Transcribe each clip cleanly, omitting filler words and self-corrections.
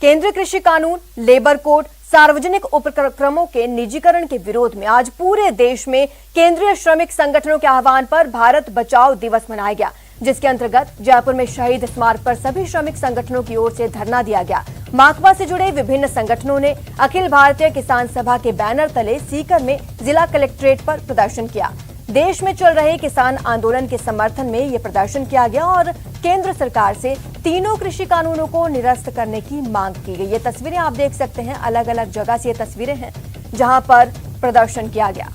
केंद्रीय कृषि कानून, लेबर कोड, सार्वजनिक उपक्रमों के निजीकरण के विरोध में आज पूरे देश में केंद्रीय श्रमिक संगठनों के आह्वान पर भारत बचाओ दिवस मनाया गया, जिसके अंतर्गत जयपुर में शहीद स्मारक पर सभी श्रमिक संगठनों की ओर से धरना दिया गया। माकपा से जुड़े विभिन्न संगठनों ने अखिल भारतीय किसान सभा के बैनर तले सीकर में जिला कलेक्ट्रेट पर प्रदर्शन किया। देश में चल रहे किसान आंदोलन के समर्थन में ये प्रदर्शन किया गया और केंद्र सरकार से तीनों कृषि कानूनों को निरस्त करने की मांग की गई। ये तस्वीरें आप देख सकते हैं, अलग अलग जगह से ये तस्वीरें हैं जहां पर प्रदर्शन किया गया।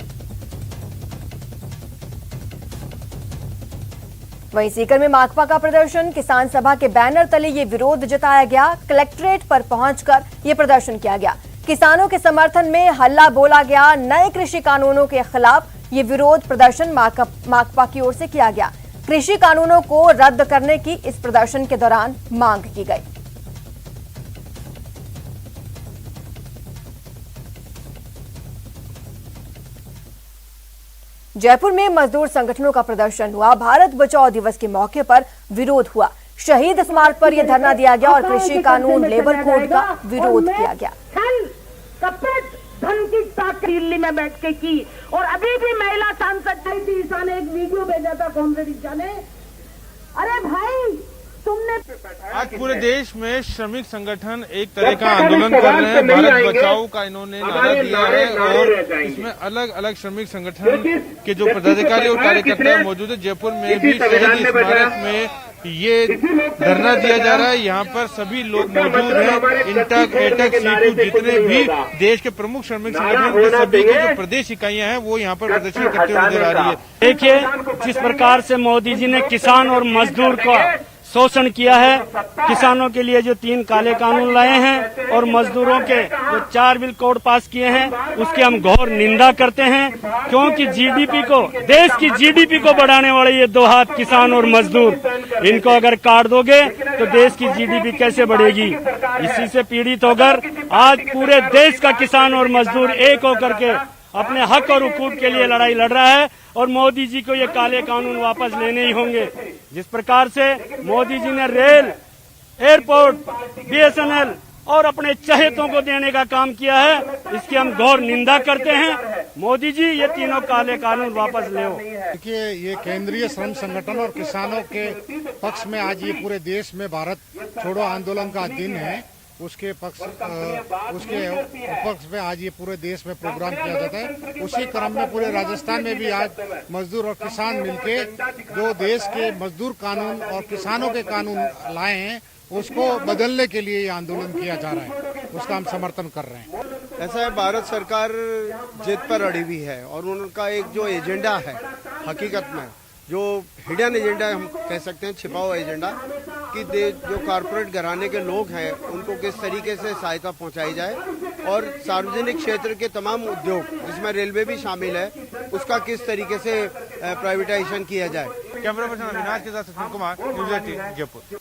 वहीं सीकर में माकपा का प्रदर्शन, किसान सभा के बैनर तले ये विरोध जताया गया। कलेक्ट्रेट पर पहुंचकर ये प्रदर्शन किया गया। किसानों के समर्थन में हल्ला बोला गया। नए कृषि कानूनों के खिलाफ ये विरोध प्रदर्शन माकपा की ओर से किया गया। कृषि कानूनों को रद्द करने की इस प्रदर्शन के दौरान मांग की गई। जयपुर में मजदूर संगठनों का प्रदर्शन हुआ। भारत बचाओ दिवस के मौके पर विरोध हुआ। शहीद स्मारक पर यह धरना दिया गया और कृषि कानून, लेबर कोड का विरोध किया गया। धन की ताकत दिल्ली में बैठ के की और अभी भी महिला सांसद आई थी, ईसा ने एक वीडियो भेजा था कॉमरेड ईसा ने। अरे भाई तुमने आज पूरे देश में श्रमिक संगठन एक तरह का आंदोलन कर रहे हैं। भारत बचाओ का इन्होंने नारा दिया है और इसमें अलग अलग श्रमिक संगठन के जो पदाधिकारी और कार्यकर्ता मौजूद है। जयपुर में भी शहीद स्मारक में ये धरना दिया जा रहा है। यहाँ पर सभी लोग मौजूद हैं। इंटक, एटक, सीटू, जितने भी देश के प्रमुख श्रमिक संगठन सभी की जो प्रदेश इकाइयां हैं वो यहाँ पर प्रदर्शन करते हुए नजर आ रही है। देखिए जिस प्रकार से मोदी जी ने किसान और मजदूर का शोषण किया है, किसानों के लिए जो 3 काले कानून लाए हैं और मजदूरों के जो 4 बिल कोड पास किए हैं, उसकी हम घोर निंदा करते हैं। क्योंकि जीडीपी को, देश की जीडीपी को बढ़ाने वाले ये 2 हाथ किसान और मजदूर, इनको अगर काट दोगे तो देश की जीडीपी कैसे बढ़ेगी। इसी से पीड़ित होकर आज पूरे देश का किसान और मजदूर एक होकर के अपने हक और हुकूक के लिए लड़ाई लड़ रहा है और मोदी जी को ये काले कानून वापस लेने ही होंगे। जिस प्रकार से मोदी जी ने रेल, एयरपोर्ट, बीएसएनएल और अपने चहेतों को देने का काम किया है, इसकी हम घोर निंदा करते हैं। मोदी जी ये तीनों काले कानून वापस ले। देखिए ये केंद्रीय श्रम संगठन और किसानों के पक्ष में आज ये पूरे देश में भारत छोड़ो आंदोलन का दिन है। उसके पक्ष में आज ये पूरे देश में प्रोग्राम किया जाता है। उसी क्रम में पूरे राजस्थान में भी आज मजदूर और किसान मिलके जो देश के मजदूर कानून और किसानों के कानून लाए हैं उसको बदलने के लिए ये आंदोलन किया जा रहा है। उसका हम समर्थन कर रहे हैं। ऐसा है, भारत सरकार जिद पर अड़ी हुई है और उनका एक जो एजेंडा है, हकीकत में जो हिडन एजेंडा हम कह सकते हैं, छिपा हुआ एजेंडा, कि जो कारपोरेट घराने के लोग हैं उनको किस तरीके से सहायता पहुंचाई जाए और सार्वजनिक क्षेत्र के तमाम उद्योग जिसमें रेलवे भी शामिल है उसका किस तरीके से प्राइवेटाइजेशन किया जाए। कैमरा पर्सन अविनाश के साथ सचिन कुमार, न्यूज़ 18 जयपुर।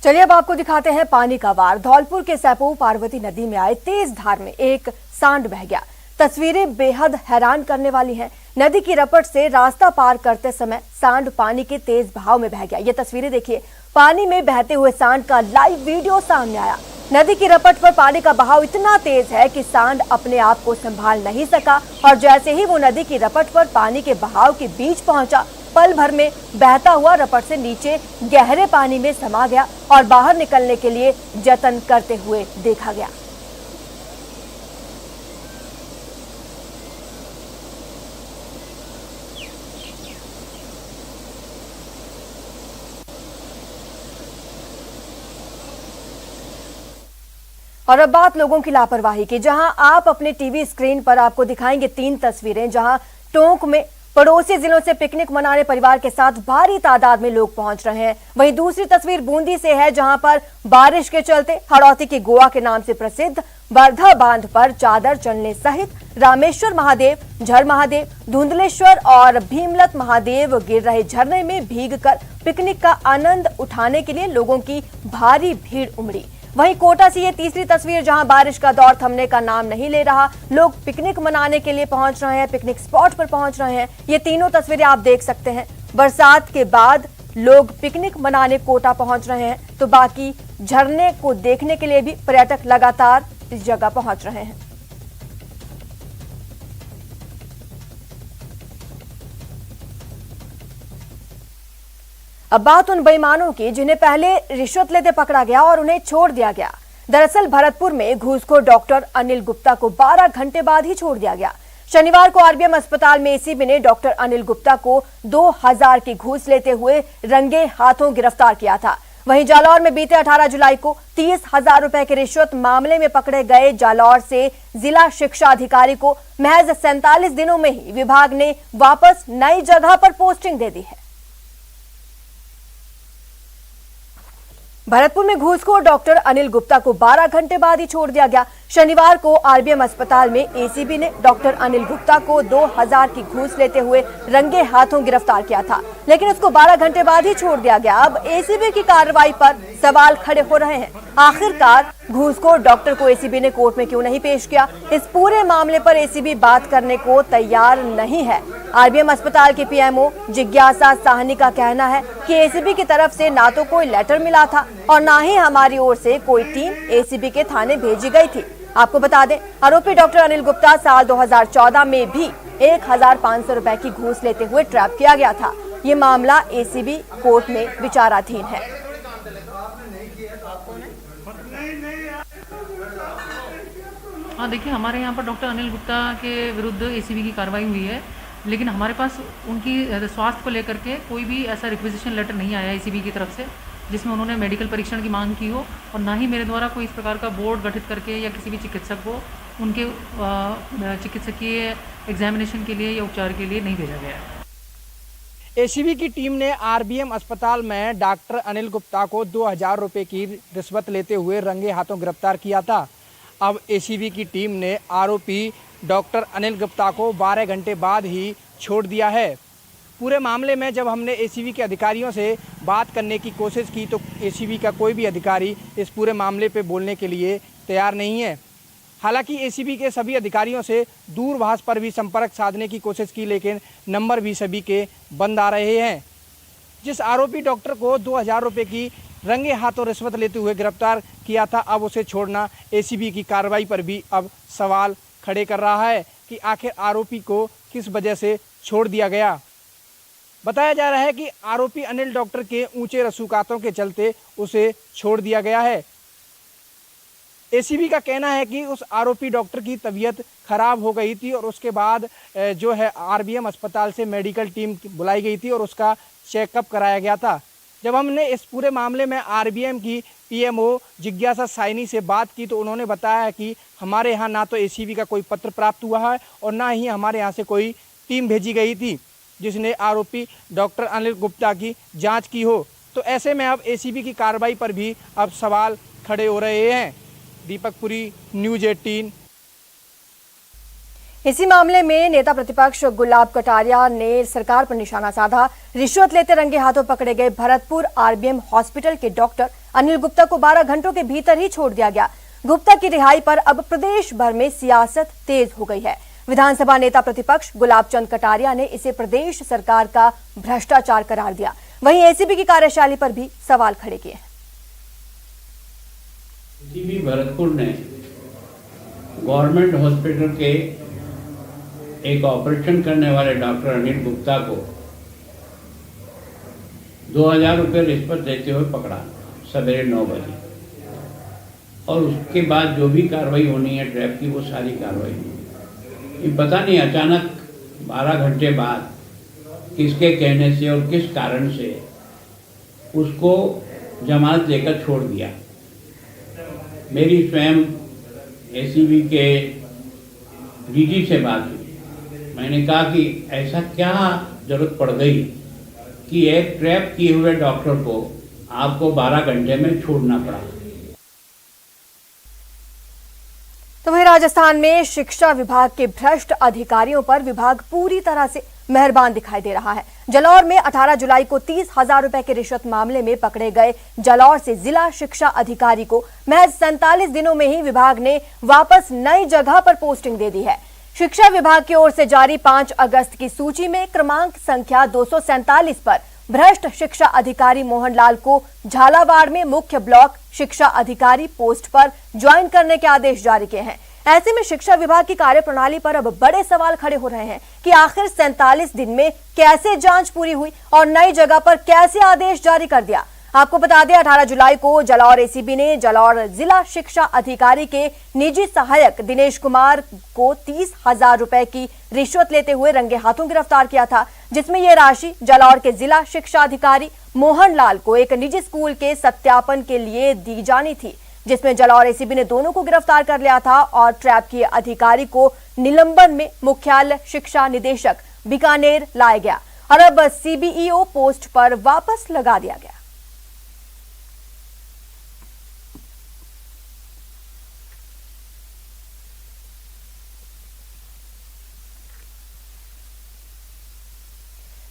चलिए अब आपको दिखाते हैं पानी का वार। धौलपुर के सैपो पार्वती नदी में आए तेज धार में एक सांड बह गया। तस्वीरें बेहद हैरान करने वाली हैं। नदी की रपट से रास्ता पार करते समय सांड पानी के तेज बहाव में बह गया। ये तस्वीरें देखिए, पानी में बहते हुए सांड का लाइव वीडियो सामने आया। नदी की रपट पर पानी का बहाव इतना तेज है कि सांड अपने आप को संभाल नहीं सका और जैसे ही वो नदी की रपट पर पानी के बहाव के बीच पहुंचा, पल भर में बहता हुआ रपट से नीचे गहरे पानी में समा गया और बाहर निकलने के लिए जतन करते हुए देखा गया। और अब बात लोगों की लापरवाही की, जहां आप अपने टीवी स्क्रीन पर आपको दिखाएंगे 3 तस्वीरें जहां टोंक में पड़ोसी जिलों से पिकनिक मनाने परिवार के साथ भारी तादाद में लोग पहुंच रहे हैं। वहीं दूसरी तस्वीर बूंदी से है, जहां पर बारिश के चलते हड़ौती के गोवा के नाम से प्रसिद्ध बरधा बांध पर चादर चलने सहित रामेश्वर महादेव, झर महादेव, धुंधलेश्वर और भीमलत महादेव गिर रहे झरने में भीगकर पिकनिक का आनंद उठाने के लिए लोगों की भारी भीड़ उमड़ी। वहीं कोटा से ये तीसरी तस्वीर, जहां बारिश का दौर थमने का नाम नहीं ले रहा। लोग पिकनिक मनाने के लिए पहुंच रहे हैं, पिकनिक स्पॉट पर पहुंच रहे हैं। ये तीनों तस्वीरें आप देख सकते हैं। बरसात के बाद लोग पिकनिक मनाने कोटा पहुंच रहे हैं, तो बाकी झरने को देखने के लिए भी पर्यटक लगातार इस जगह पहुंच रहे हैं। अब बात उन बेईमानों की जिन्हें पहले रिश्वत लेते पकड़ा गया और उन्हें छोड़ दिया गया। दरअसल भरतपुर में घूसखोर डॉक्टर अनिल गुप्ता को 12 घंटे बाद ही छोड़ दिया गया। शनिवार को आरबीएम अस्पताल में एसीबी ने डॉक्टर अनिल गुप्ता को 2000 की घूस लेते हुए रंगे हाथों गिरफ्तार किया था। वहीं जालौर में बीते 18 जुलाई को 30,000 रुपए के रिश्वत मामले में पकड़े गए जालौर से जिला शिक्षा अधिकारी को महज 47 दिनों में ही विभाग ने वापस नई जगह पर पोस्टिंग दे दी है। भरतपुर में घूसखोर डॉक्टर अनिल गुप्ता को 12 घंटे बाद ही छोड़ दिया गया। शनिवार को आरबीएम अस्पताल में एसीबी ने डॉक्टर अनिल गुप्ता को 2000 की घूस लेते हुए रंगे हाथों गिरफ्तार किया था, लेकिन उसको 12 घंटे बाद ही छोड़ दिया गया। अब एसीबी की कार्रवाई पर सवाल खड़े हो रहे हैं। आखिरकार घूसखोर डॉक्टर को एसीबी ने कोर्ट में क्यों नहीं पेश किया? इस पूरे मामले पर एसीबी बात करने को तैयार नहीं है। आरबीएम अस्पताल के पीएमओ जिज्ञासा साहनी का कहना है कि एसीबी की तरफ से ना तो कोई लेटर मिला था और ना ही हमारी ओर से कोई टीम एसीबी के थाने भेजी गई थी। आपको बता दें, आरोपी डॉक्टर अनिल गुप्ता साल 2014 में भी 1500 रुपए की घूस लेते हुए ट्रैप किया गया था। ये मामला एसीबी कोर्ट में विचाराधीन है। हाँ, देखिए, हमारे यहाँ पर डॉक्टर अनिल गुप्ता के विरुद्ध एसीबी की कार्रवाई हुई है, लेकिन हमारे पास उनकी स्वास्थ्य को लेकर के कोई भी ऐसा रिक्वेजिशन लेटर नहीं आया एसीबी की तरफ से जिसमें उन्होंने मेडिकल परीक्षण की मांग की हो, और ना ही मेरे द्वारा कोई इस प्रकार का बोर्ड गठित करके या किसी भी चिकित्सक को उनके चिकित्सकीय एग्जामिनेशन के लिए या उपचार के लिए नहीं भेजा गया है। एसीबी की टीम ने आरबीएम अस्पताल में डॉक्टर अनिल गुप्ता को 2000 रुपए की रिश्वत लेते हुए रंगे हाथों गिरफ्तार किया था। अब एसीबी की टीम ने आरोपी डॉक्टर अनिल गुप्ता को 12 घंटे बाद ही छोड़ दिया है। पूरे मामले में जब हमने एसीबी के अधिकारियों से बात करने की कोशिश की तो एसीबी का कोई भी अधिकारी इस पूरे मामले पे बोलने के लिए तैयार नहीं है। हालांकि एसीबी के सभी अधिकारियों से दूरभाष पर भी संपर्क साधने की कोशिश की, लेकिन नंबर भी सभी के बंद आ रहे हैं। जिस आरोपी डॉक्टर को 2000 रुपये की रंगे हाथों रिश्वत लेते हुए गिरफ्तार किया था, अब उसे छोड़ना एसीबी की कार्रवाई पर भी अब सवाल खड़े कर रहा है कि आखिर आरोपी को किस वजह से छोड़ दिया गया। बताया जा रहा है कि आरोपी अनिल डॉक्टर के ऊंचे रसूखातों के चलते उसे छोड़ दिया गया है। एसीबी का कहना है कि उस आरोपी डॉक्टर की तबीयत खराब हो गई थी और उसके बाद जो है आरबीएम अस्पताल से मेडिकल टीम बुलाई गई थी और उसका चेकअप कराया गया था। जब हमने इस पूरे मामले में आरबीएम की पीएमओ जिज्ञासा साइनी से बात की तो उन्होंने बताया कि हमारे यहाँ ना तो एसीबी का कोई पत्र प्राप्त हुआ है और ना ही हमारे यहाँ से कोई टीम भेजी गई थी जिसने आरोपी डॉक्टर अनिल गुप्ता की जांच की हो। तो ऐसे में अब एसीबी की कार्रवाई पर भी अब सवाल खड़े हो रहे हैं। दीपक पुरी, न्यूज़ 18। इसी मामले में नेता प्रतिपक्ष गुलाब कटारिया ने सरकार पर निशाना साधा। रिश्वत लेते रंगे हाथों पकड़े गए भरतपुर आरबीएम हॉस्पिटल के डॉक्टर अनिल गुप्ता को 12 घंटों के भीतर ही छोड़ दिया गया। गुप्ता की रिहाई पर अब प्रदेश भर में सियासत तेज हो गई है। विधानसभा नेता प्रतिपक्ष गुलाब चंद कटारिया ने इसे प्रदेश सरकार का भ्रष्टाचार करार दिया। वहीं एसीबी की कार्यशैली पर भी सवाल खड़े किए। एसीबी भरतपुर ने गवर्नमेंट हॉस्पिटल के एक ऑपरेशन करने वाले डॉक्टर अनिल गुप्ता को 2000 रुपये रिश्वत देते हुए पकड़ा सवेरे 9 बजे, और उसके बाद जो भी कार्रवाई होनी है ट्रैप की वो सारी कार्रवाई हुई। पता नहीं अचानक 12 घंटे बाद किसके कहने से और किस कारण से उसको जमानत देकर छोड़ दिया। मेरी स्वयं एसीबी के डीजी से बात हुई। मैंने कहा कि ऐसा क्या जरूरत पड़ गई कि एक ट्रैप किए हुए डॉक्टर को आपको 12 घंटे में छोड़ना पड़ा। तो वहीं राजस्थान में शिक्षा विभाग के भ्रष्ट अधिकारियों पर विभाग पूरी तरह से मेहरबान दिखाई दे रहा है। जालौर में 18 जुलाई को 30,000 रुपए के रिश्वत मामले में पकड़े गए जालौर से जिला शिक्षा अधिकारी को महज 47 दिनों में ही विभाग ने वापस नई जगह पर पोस्टिंग दे दी है। शिक्षा विभाग की ओर से जारी 5 अगस्त की सूची में क्रमांक संख्या 247 पर भ्रष्ट शिक्षा अधिकारी मोहनलाल को झालावाड़ में मुख्य ब्लॉक शिक्षा अधिकारी पोस्ट पर ज्वाइन करने के आदेश जारी किए हैं। ऐसे में शिक्षा विभाग की कार्यप्रणाली पर अब बड़े सवाल खड़े हो रहे हैं कि आखिर 47 दिन में कैसे जांच पूरी हुई और नई जगह पर कैसे आदेश जारी कर दिया। आपको बता दें 18 जुलाई को जालौर एसीबी ने जालौर जिला शिक्षा अधिकारी के निजी सहायक दिनेश कुमार को 30,000 रुपए की रिश्वत लेते हुए रंगे हाथों गिरफ्तार किया था, जिसमें यह राशि जालौर के जिला शिक्षा अधिकारी मोहन लाल को एक निजी स्कूल के सत्यापन के लिए दी जानी थी, जिसमें जालौर एसीबी ने दोनों को गिरफ्तार कर लिया था और ट्रैप किए अधिकारी को निलंबन में मुख्यालय शिक्षा निदेशक बीकानेर लाया गया और अब सीबीईओ पोस्ट पर वापस लगा दिया गया।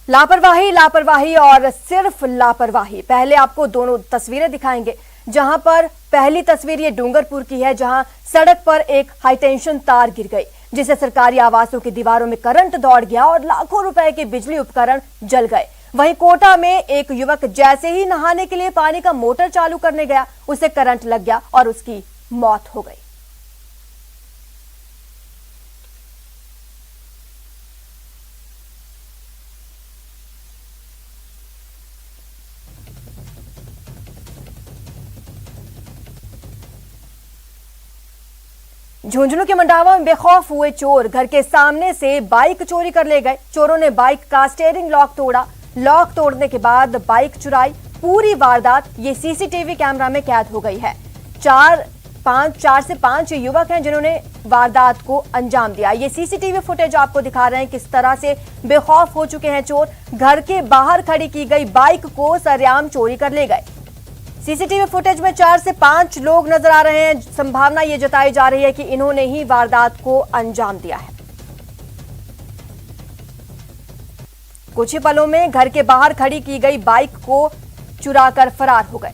लापरवाही, लापरवाही और सिर्फ लापरवाही। पहले आपको दोनों तस्वीरें दिखाएंगे, जहां पर पहली तस्वीर ये डूंगरपुर की है, जहां सड़क पर एक हाईटेंशन तार गिर गई, जिससे सरकारी आवासों की दीवारों में करंट दौड़ गया और लाखों रुपए के बिजली उपकरण जल गए। वहीं कोटा में एक युवक जैसे ही नहाने के लिए पानी का मोटर चालू करने गया, उसे करंट लग गया और उसकी मौत हो गई। झुंझुनू के मंडावा में बेखौफ हुए चोर घर के सामने से बाइक चोरी कर ले गए। चोरों ने बाइक का स्टीयरिंग लॉक तोड़ा। लॉक तोड़ने के बाद बाइक चुराई। पूरी वारदात ये सीसीटीवी कैमरा में कैद हो गई है। 4 से 5 युवक हैं जिन्होंने वारदात को अंजाम दिया। ये सीसीटीवी फुटेज आपको दिखा रहे हैं किस तरह से बेखौफ हो चुके हैं चोर। घर के बाहर खड़ी की गई बाइक को सरेआम चोरी कर ले गए। सीसीटीवी फुटेज में 4 से 5 लोग नजर आ रहे हैं। संभावना ये जताई जा रही है कि इन्होंने ही वारदात को अंजाम दिया है। कुछ ही पलों में घर के बाहर खड़ी की गई बाइक को चुराकर फरार हो गए।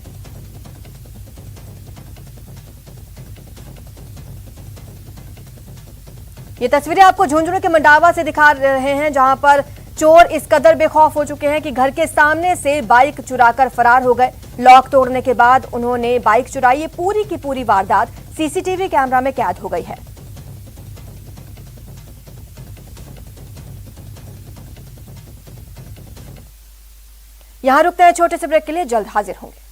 ये तस्वीरें आपको झुंझुनू के मंडावा से दिखा रहे हैं, जहां पर चोर इस कदर बेखौफ हो चुके हैं कि घर के सामने से बाइक चुराकर फरार हो गए। लॉक तोड़ने के बाद उन्होंने बाइक चुराई। ये पूरी की पूरी वारदात सीसीटीवी कैमरा में कैद हो गई है। यहां रुकते हैं छोटे से ब्रेक के लिए, जल्द हाजिर होंगे।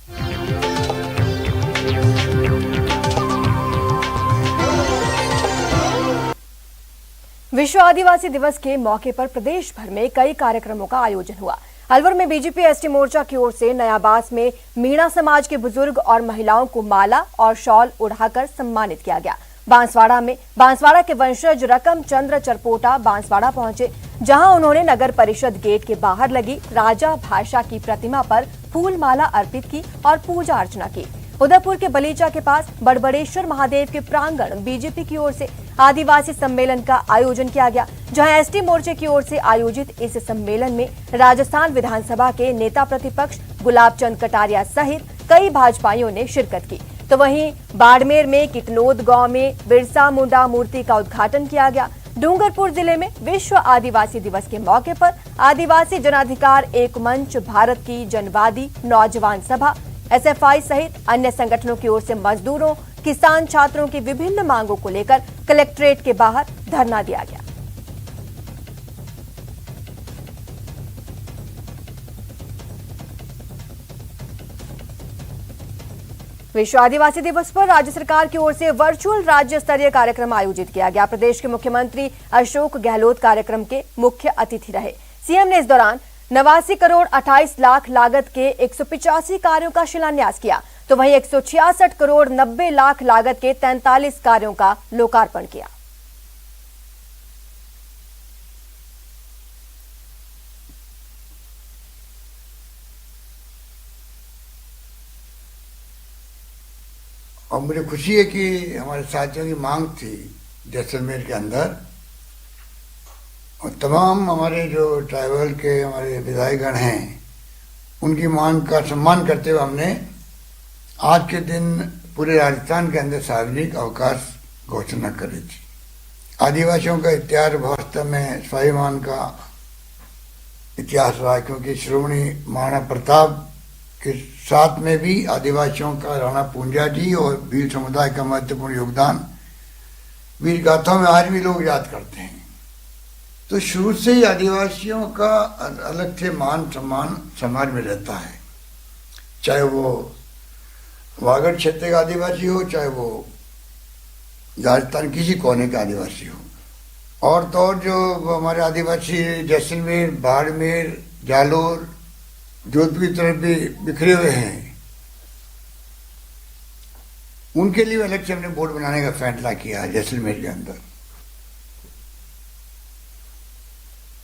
विश्व आदिवासी दिवस के मौके पर प्रदेश भर में कई कार्यक्रमों का आयोजन हुआ। अलवर में बीजेपी एसटी मोर्चा की ओर से नयाबास में मीणा समाज के बुजुर्ग और महिलाओं को माला और शॉल उड़ाकर सम्मानित किया गया। बांसवाड़ा के वंशज रकम चंद्र चरपोटा बांसवाड़ा पहुंचे, जहां उन्होंने नगर परिषद गेट के बाहर लगी राजा भाषा की प्रतिमा पर फूल माला अर्पित की और पूजा अर्चना की। उदयपुर के बलीचा के पास बड़बड़ेश्वर महादेव के प्रांगण बीजेपी की ओर से आदिवासी सम्मेलन का आयोजन किया गया, जहां एसटी मोर्चे की ओर से आयोजित इस सम्मेलन में राजस्थान विधानसभा के नेता प्रतिपक्ष गुलाब चंद कटारिया सहित कई भाजपाइयों ने शिरकत की। तो वहीं बाड़मेर में किटनोद गांव में बिरसा मुंडा मूर्ति का उद्घाटन किया गया। डूंगरपुर जिले में विश्व आदिवासी दिवस के मौके पर आदिवासी जनाधिकार एक मंच, भारत की जनवादी नौजवान सभा, एसएफआई सहित अन्य संगठनों की ओर से मजदूरों, किसान, छात्रों की विभिन्न मांगों को लेकर कलेक्ट्रेट के बाहर धरना दिया गया। विश्व आदिवासी दिवस पर राज्य सरकार की ओर से वर्चुअल राज्य स्तरीय कार्यक्रम आयोजित किया गया। प्रदेश के मुख्यमंत्री अशोक गहलोत कार्यक्रम के मुख्य अतिथि रहे। सीएम ने इस दौरान 89 करोड़ 28 लाख लागत के 185 कार्यों का शिलान्यास किया, तो वहीं 166 करोड़ 90 लाख लागत के 43 कार्यों का लोकार्पण किया। और मुझे खुशी है कि हमारे साथियों की मांग थी जैसलमेर के अंदर, और तमाम हमारे जो ट्राइबल के हमारे विधायकगण हैं उनकी मांग का सम्मान करते हुए हमने आज के दिन पूरे राजस्थान के अंदर सार्वजनिक अवकाश घोषणा करी थी। आदिवासियों का इतिहास वास्तव में स्वाभिमान का इतिहास रहा, क्योंकि श्रोमणी महाराणा प्रताप के साथ में भी आदिवासियों का राणा पूंजा जी और भील समुदाय का महत्वपूर्ण योगदान वीर गाथाओं में आज भी लोग याद करते हैं। तो शुरू से ही आदिवासियों का अलग से मान सम्मान समाज में रहता है, चाहे वो वागड़ क्षेत्र का आदिवासी हो, चाहे वो राजस्थान किसी कोने का आदिवासी हो। और तो और जो हमारे आदिवासी जैसलमेर, बाड़मेर, जालोर, जोधपुर की तरफ भी बिखरे हुए हैं, उनके लिए अलग से हमने बोर्ड बनाने का फैसला किया है जैसलमेर के अंदर।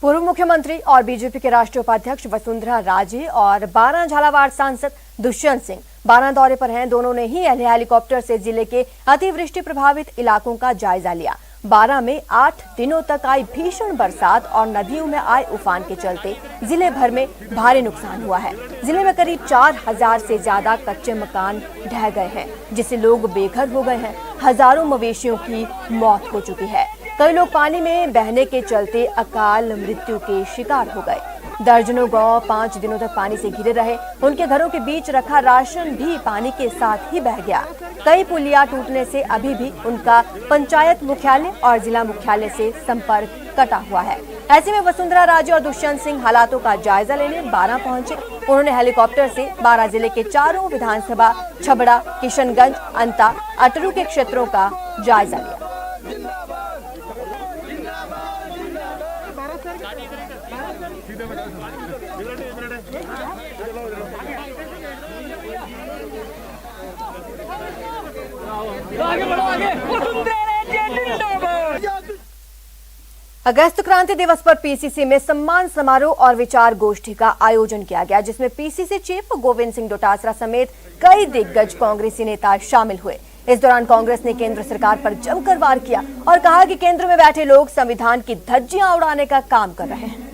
पूर्व मुख्यमंत्री और बीजेपी के राष्ट्रीय उपाध्यक्ष वसुंधरा राजे और बारां झालावाड़ सांसद दुष्यंत सिंह बारां दौरे पर हैं। दोनों ने ही हेलीकॉप्टर से जिले के अतिवृष्टि प्रभावित इलाकों का जायजा लिया। बारां में 8 दिनों तक आई भीषण बरसात और नदियों में आए उफान के चलते जिले भर में भारी नुकसान हुआ है। जिले में करीब 4000 से ज्यादा कच्चे मकान ढह गए हैं, जिससे लोग बेघर हो गए हैं। हजारों मवेशियों की मौत हो चुकी है। कई लोग पानी में बहने के चलते अकाल मृत्यु के शिकार हो गए। दर्जनों गांव 5 दिनों तक पानी से घिरे रहे। उनके घरों के बीच रखा राशन भी पानी के साथ ही बह गया। कई पुलिया टूटने से अभी भी उनका पंचायत मुख्यालय और जिला मुख्यालय से संपर्क कटा हुआ है। ऐसे में वसुंधरा राजे और दुष्यंत सिंह हालातों का जायजा लेने बारां पहुंचे। उन्होंने हेलीकॉप्टर से बारां जिले के चारों विधानसभा छबड़ा, किशनगंज, अंता, अटरू के क्षेत्रों का जायजा लिया। अगस्त क्रांति दिवस पर पीसीसी में सम्मान समारोह और विचार गोष्ठी का आयोजन किया गया, जिसमें पीसीसी चीफ गोविंद सिंह डोटासरा समेत कई दिग्गज कांग्रेसी नेता शामिल हुए। इस दौरान कांग्रेस ने केंद्र सरकार पर जमकर वार किया और कहा कि केंद्र में बैठे लोग संविधान की धज्जियां उड़ाने का काम कर रहे हैं।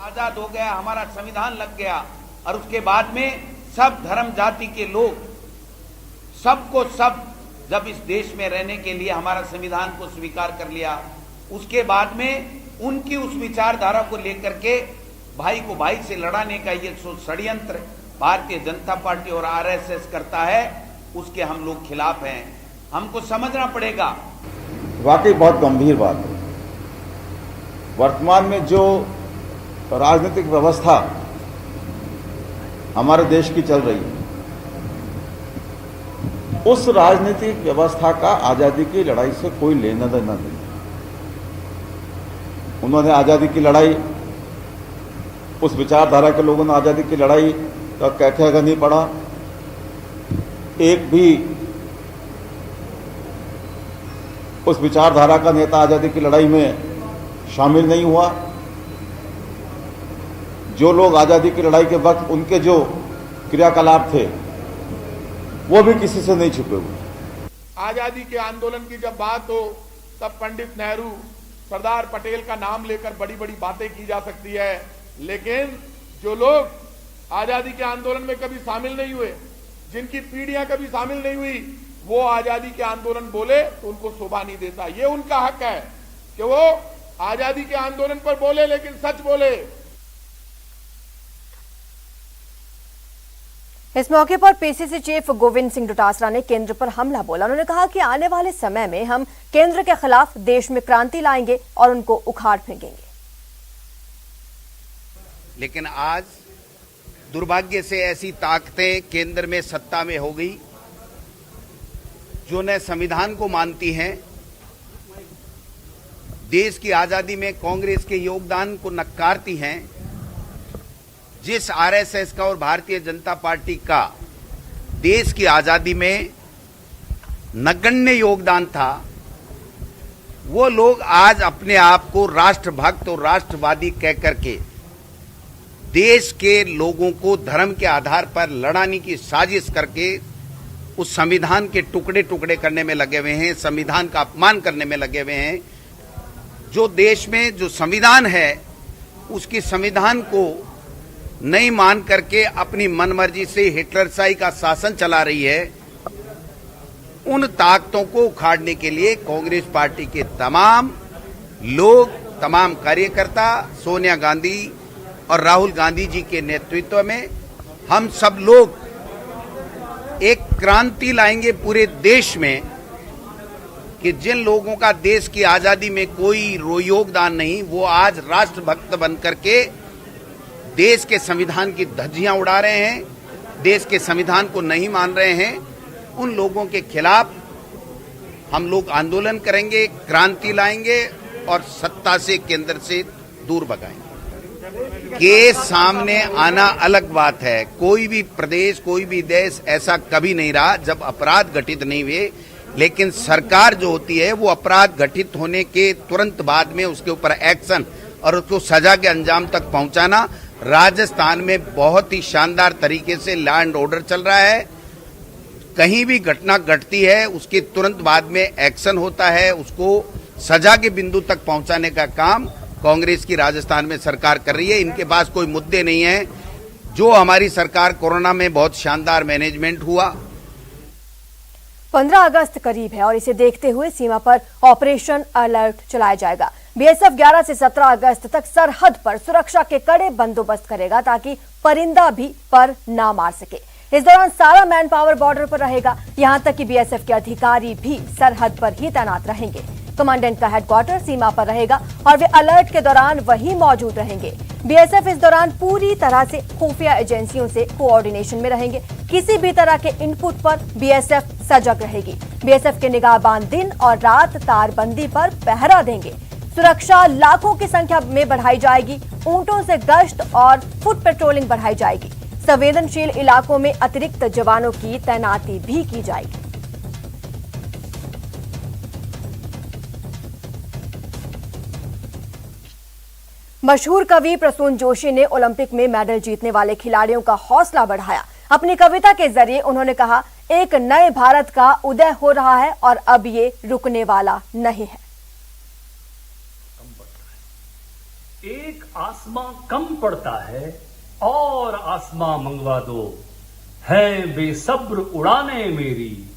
आजाद हो गया, हमारा संविधान लग गया और उसके बाद में सब धर्म जाति के लोग सबको सब जब इस देश में रहने के लिए हमारा संविधान को स्वीकार कर लिया, उसके बाद में उनकी उस विचारधारा को लेकर के भाई को भाई से लड़ाने का ये षड्यंत्र भारतीय जनता पार्टी और आरएसएस करता है, उसके हम लोग खिलाफ हैं। हमको समझना पड़ेगा। वाकई बहुत गंभीर बात है। वर्तमान में जो राजनीतिक व्यवस्था हमारे देश की चल रही है, उस राजनीतिक व्यवस्था का आजादी की लड़ाई से कोई लेना देना नहीं। उन्होंने आजादी की लड़ाई, उस विचारधारा के लोगों ने आजादी की लड़ाई का कहकर नहीं पड़ा। एक भी उस विचारधारा का नेता आजादी की लड़ाई में शामिल नहीं हुआ। जो लोग आजादी की लड़ाई के वक्त उनके जो क्रियाकलाप थे वो भी किसी से नहीं छुपे हुए। आजादी के आंदोलन की जब बात हो तब पंडित नेहरू, सरदार पटेल का नाम लेकर बड़ी बड़ी बातें की जा सकती है, लेकिन जो लोग आजादी के आंदोलन में कभी शामिल नहीं हुए, जिनकी पीढ़ियां कभी शामिल नहीं हुई, वो आजादी के आंदोलन बोले तो उनको शोभा नहीं देता। ये उनका हक है कि वो आजादी के आंदोलन पर बोले, लेकिन सच बोले। इस मौके पर पीसीसी चीफ गोविंद सिंह डोटासरा ने केंद्र पर हमला बोला। उन्होंने कहा कि आने वाले समय में हम केंद्र के खिलाफ देश में क्रांति लाएंगे और उनको उखाड़ फेंकेंगे। लेकिन आज दुर्भाग्य से ऐसी ताकतें केंद्र में सत्ता में हो गई जो न संविधान को मानती हैं, देश की आजादी में कांग्रेस के योगदान को नकारती हैं। जिस आरएसएस का और भारतीय जनता पार्टी का देश की आजादी में नगण्य योगदान था, वो लोग आज अपने आप को राष्ट्रभक्त और राष्ट्रवादी कह करके देश के लोगों को धर्म के आधार पर लड़ाने की साजिश करके उस संविधान के टुकड़े टुकड़े करने में लगे हुए हैं, संविधान का अपमान करने में लगे हुए हैं। जो देश में जो संविधान है उसकी संविधान को नहीं मान करके अपनी मनमर्जी से हिटलरशाही का शासन चला रही है, उन ताकतों को उखाड़ने के लिए कांग्रेस पार्टी के तमाम लोग तमाम कार्यकर्ता सोनिया गांधी और राहुल गांधी जी के नेतृत्व में हम सब लोग एक क्रांति लाएंगे पूरे देश में कि जिन लोगों का देश की आजादी में कोई योगदान नहीं, वो आज राष्ट्रभक्त बन करके देश के संविधान की धज्जियां उड़ा रहे हैं, देश के संविधान को नहीं मान रहे हैं। उन लोगों के खिलाफ हम लोग आंदोलन करेंगे, क्रांति लाएंगे और सत्ता से, केंद्र से दूर भगाएंगे। के सामने आना अलग बात है। कोई भी प्रदेश, कोई भी देश ऐसा कभी नहीं रहा जब अपराध घटित नहीं हुए, लेकिन सरकार जो होती है वो अपराध घटित होने के तुरंत बाद में उसके ऊपर एक्शन और उसको सजा के अंजाम तक पहुंचाना। राजस्थान में बहुत ही शानदार तरीके से लॉ एंड ऑर्डर चल रहा है। कहीं भी घटना घटती है उसके तुरंत बाद में एक्शन होता है, उसको सजा के बिंदु तक पहुंचाने का काम कांग्रेस की राजस्थान में सरकार कर रही है। इनके पास कोई मुद्दे नहीं है। जो हमारी सरकार कोरोना में बहुत शानदार मैनेजमेंट हुआ। 15 अगस्त करीब है और इसे देखते हुए सीमा पर ऑपरेशन अलर्ट चलाया जाएगा। बीएसएफ 11 से 17 अगस्त तक सरहद पर सुरक्षा के कड़े बंदोबस्त करेगा ताकि परिंदा भी पर ना मार सके। इस दौरान सारा मैन पावर बॉर्डर पर रहेगा, यहां तक कि बीएसएफ के अधिकारी भी सरहद पर ही तैनात रहेंगे। कमांडेंट का हेडक्वार्टर सीमा पर रहेगा और वे अलर्ट के दौरान वहीं मौजूद रहेंगे। बीएसएफ इस दौरान पूरी तरह से खुफिया एजेंसियों से कोऑर्डिनेशन में रहेंगे। किसी भी तरह के इनपुट पर बीएसएफ सजग रहेगी। बीएसएफ के निगाहबान दिन और रात तारबंदी पर पहरा देंगे। सुरक्षा लाखों की संख्या में बढ़ाई जाएगी। ऊंटों से गश्त और फुट पेट्रोलिंग बढ़ाई जाएगी। संवेदनशील इलाकों में अतिरिक्त जवानों की तैनाती भी की जाएगी। मशहूर कवि प्रसून जोशी ने ओलंपिक में मेडल जीतने वाले खिलाड़ियों का हौसला बढ़ाया। अपनी कविता के जरिए उन्होंने कहा, एक नए भारत का उदय हो रहा है और अब ये रुकने वाला नहीं है। एक आसमां कम पड़ता है और आसमां मंगवा दो, है बेसब्र उड़ाने मेरी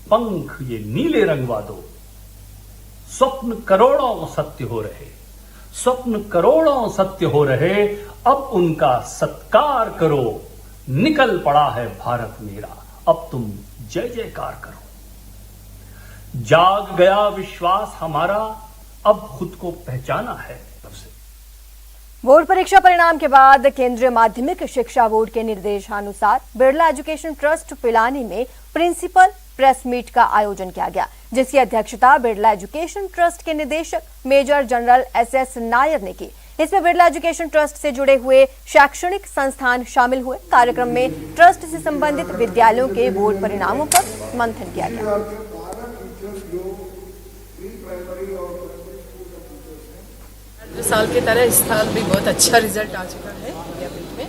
पंख ये नीले रंगवा दो। स्वप्न करोड़ों सत्य हो रहे, स्वप्न करोड़ों सत्य हो रहे, अब उनका सत्कार करो। निकल पड़ा है भारत मेरा, अब तुम जय जयकार करो। जाग गया विश्वास हमारा, अब खुद को पहचाना है। बोर्ड परीक्षा परिणाम के बाद केंद्रीय माध्यमिक शिक्षा बोर्ड के निर्देशानुसार बिरला एजुकेशन ट्रस्ट पिलानी में प्रिंसिपल प्रेस मीट का आयोजन किया गया, जिसकी अध्यक्षता बिरला एजुकेशन ट्रस्ट के निदेशक मेजर जनरल एसएस नायर ने की। इसमें बिरला एजुकेशन ट्रस्ट से जुड़े हुए शैक्षणिक संस्थान शामिल हुए। कार्यक्रम में ट्रस्ट से संबंधित विद्यालयों के बोर्ड परिणामों पर मंथन किया गया। साल की तरह इस साल भी बहुत अच्छा रिजल्ट आ चुका है विद्यापीठ में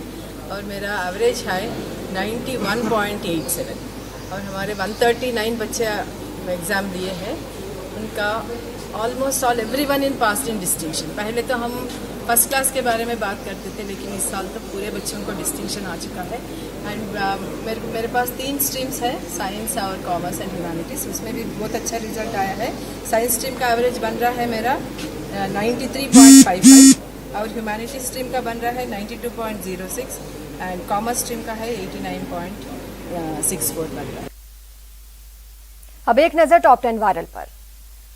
और मेरा एवरेज है 91.87 और हमारे 139 बच्चे एग्ज़ाम दिए हैं। उनका almost all everyone in passed in distinction. पहले तो हम फर्स्ट क्लास के बारे में बात करते थे, लेकिन इस साल तो पूरे बच्चों को डिस्टिंक्शन आ चुका है। एंड मेरे पास 3 स्ट्रीम्स है, साइंस और कॉमर्स एंड ह्यूमैनिटीज़। उसमें भी बहुत अच्छा रिजल्ट आया है। साइंस स्ट्रीम का एवरेज बन रहा है मेरा 93.55 और ह्यूमैनिटीज स्ट्रीम का बन रहा है 92.06 एंड कॉमर्स स्ट्रीम का है 89.64 बन रहा है। अब एक नजर टॉप 10 वायरल पर।